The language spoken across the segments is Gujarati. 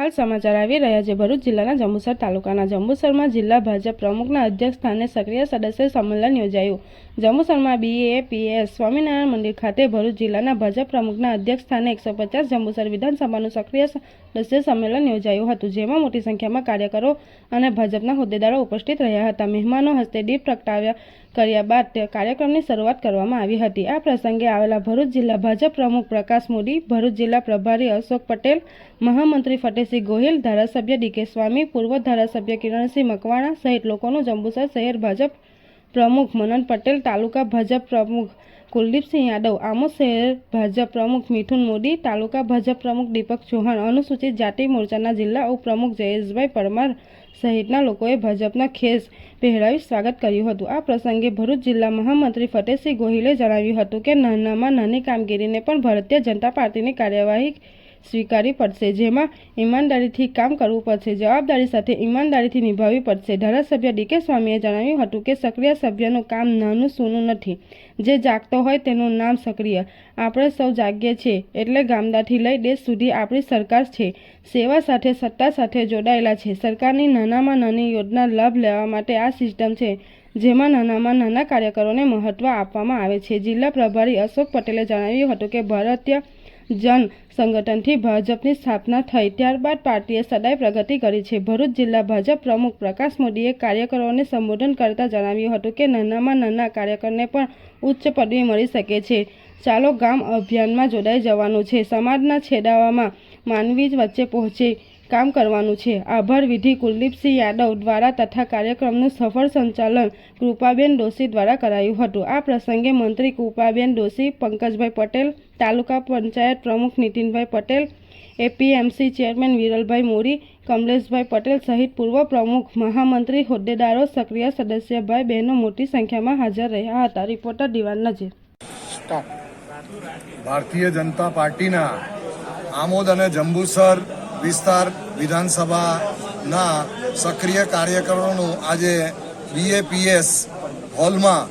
હાલ સમાચાર આવી રહ્યા છે। ભરૂચ જિલ્લાના જંબુસર તાલુકાના જંબુસરમાં જિલ્લા ભાજપ પ્રમુખના અધ્યક્ષ સ્થાને સક્રિય સદસ્ય સંમેલન યોજાયું। જંબુસરમાં BAPS સ્વામિનારાયણ મંદિર ખાતે ભરૂચ જિલ્લાના ભાજપ પ્રમુખના અધ્યક્ષ સ્થાને 150 જંબુસર વિધાનસભાનું સક્રિય સદસ્ય સંમેલન યોજાયું હતું, જેમાં મોટી સંખ્યામાં કાર્યકરો અને ભાજપના હોદ્દેદારો ઉપસ્થિત રહ્યા હતા। મહેમાનો હસ્તે દીપ કર્યા બાદ કાર્યક્રમની શરૂઆત કરવામાં આવી હતી। આ પ્રસંગે આવેલા ભરૂચ જિલ્લા ભાજપ પ્રમુખ પ્રકાશ મોદી, ભરૂચ જિલ્લા પ્રભારી અશોક પટેલ, મહામંત્રી ફતેહસિંહ ગોહિલ, ધારાસભ્ય DK સ્વામી, પૂર્વ ધારાસભ્ય કિરણસિંહ મકવાણા સહિત લોકોનું જંબુસર શહેર ભાજપ પ્રમુખ મનન પટેલ, તાલુકા ભાજપ પ્રમુખ કુલદીપસિંહ યાદવ, આમોદ શહેર ભાજપ પ્રમુખ મિથુન મોદી, તાલુકા ભાજપ પ્રમુખ દીપક ચૌહાણ, અનુસૂચિત જાતિ મોરચાના જિલ્લા ઉપપ્રમુખ જયેશભાઈ પરમાર સહિતના લોકોએ ભાજપના ખેસ પહેરાવી સ્વાગત કર્યું હતું। આ પ્રસંગે ભરૂચ જિલ્લા મહામંત્રી ફતેહસિંહ ગોહિલે જણાવ્યું હતું કે નાનામાં નાની કામગીરીને પણ ભારતીય જનતા પાર્ટીની કાર્યવાહી સ્વીકારવી પડશે, જેમાં ઈમાનદારીથી કામ કરવું પડશે, જવાબદારી સાથે ઈમાનદારીથી નિભાવવી પડશે। ધારાસભ્ય DK સ્વામીએ જણાવ્યું હતું કે સક્રિય સભ્યનું કામ નાનું સૂનું નથી, જે જાગતો હોય તેનું નામ સક્રિય। આપણે સૌ જાગીએ છીએ એટલે ગામડાથી લઈ દેશ સુધી આપણી સરકાર છે, સેવા સાથે સત્તા સાથે જોડાયેલા છે। સરકારની નાનામાં નાની યોજના લાભ લેવા માટે આ સિસ્ટમ છે, જેમાં નાનામાં નાના કાર્યકરોને મહત્વ આપવામાં આવે છે। જિલ્લા પ્રભારી અશોક પટેલે જણાવ્યું હતું કે ભારતીય જન સંગઠનથી ભાજપની સ્થાપના થઈ ત્યારબાદ પાર્ટીએ સદાય પ્રગતિ કરી છે। ભરૂચ જિલ્લા ભાજપ પ્રમુખ પ્રકાશ મોદીએ કાર્યકરોને સંબોધન કરતા જણાવ્યું હતું કે નાનામાં નાના કાર્યકરને પણ ઉચ્ચ પદવી મળી શકે છે। ચાલો ગામ અભિયાનમાં જોડાઈ જવાનું છે, સમાજના છેડાવામાં માનવી વચ્ચે પહોંચી કામ કરવાનું છે। આભાર વિધિ કુલદીપસિંહ યાદવ દ્વારા તથા કાર્યક્રમનું સફળ સંચાલન કૃપાબેન દોશી દ્વારા કરાયું હતું। આ પ્રસંગે મંત્રી કૃપાબેન દોશી, પંકજભાઈ પટેલ, તાલુકા પંચાયત પ્રમુખ નીતિનભાઈ પટેલ, APMC ચેરમેન વિરલભાઈ મોરી, કમલેશભાઈ પટેલ સહિત પૂર્વ પ્રમુખ, મહામંત્રી, હોદ્દેદારો, સક્રિય સદસ્ય ભાઈ બહેનો મોટી સંખ્યામાં હાજર રહ્યા હતા। રિપોર્ટર દિવાન નજીર। ભારતીય જનતા પાર્ટીના આમોદ અને જંબુસર વિસ્તાર વિધાનસભાના સક્રિય કાર્યકરોનું આજે BAPS હોલમાં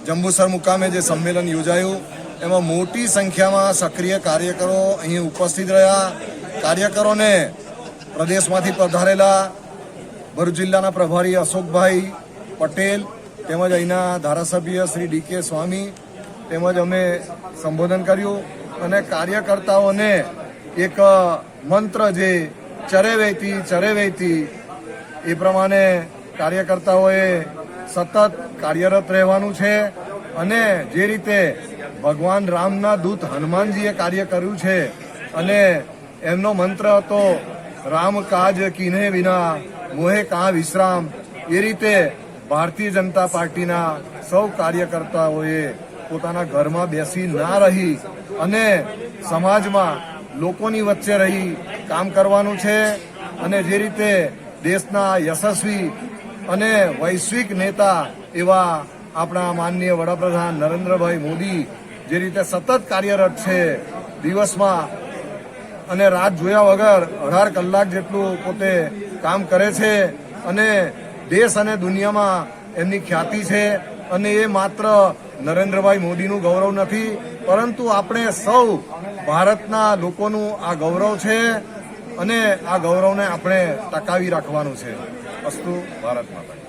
જંબુસર મુકામે જે સંમેલન યોજાયું એમાં મોટી સંખ્યામાં સક્રિય કાર્યકરો અહીં ઉપસ્થિત રહ્યા। કાર્યકરોને પ્રદેશમાંથી પધારેલા ભરૂચ જિલ્લાના પ્રભારી અશોકભાઈ પટેલ તેમજ અહીંના ધારાસભ્ય શ્રી DK સ્વામી તેમજ અમે સંબોધન કર્યું અને કાર્યકર્તાઓને એક મંત્ર જે ચરે વહેતી એ પ્રમાણે કાર્યકર્તાઓએ સતત કાર્યરત રહેવાનું છે અને જે રીતે ભગવાન રામના દૂત હનુમાનજીએ કાર્ય કર્યું છે અને એમનો મંત્ર હતો રામ કાજ કીને વિના મોહે કાં વિશ્રામ, એ રીતે ભારતીય જનતા પાર્ટીના સૌ કાર્યકર્તાઓએ પોતાના ઘરમાં બેસી ના રહી અને સમાજમાં લોકોની વચ્ચે રહી કામ કરવાનું છે અને જે રીતે દેશના યશસ્વી અને વૈશ્વિક નેતા એવા આપણા માનનીય વડાપ્રધાન નરેન્દ્રભાઈ મોદી જે રીતે સતત કાર્યરત છે, દિવસમાં અને રાત જોયા વગર 18 કલાક જેટલું પોતે કામ કરે છે અને દેશ અને દુનિયામાં એમની ખ્યાતિ છે અને એ માત્ર નરેન્દ્રભાઈ મોદીનું ગૌરવ નથી, પરંતુ આપણે સૌ ભારતના લોકોનું આ ગૌરવ છે અને આ ગૌરવને આપણે ટકાવી રાખવાનું છે। અસ્તુ ભારત માતા।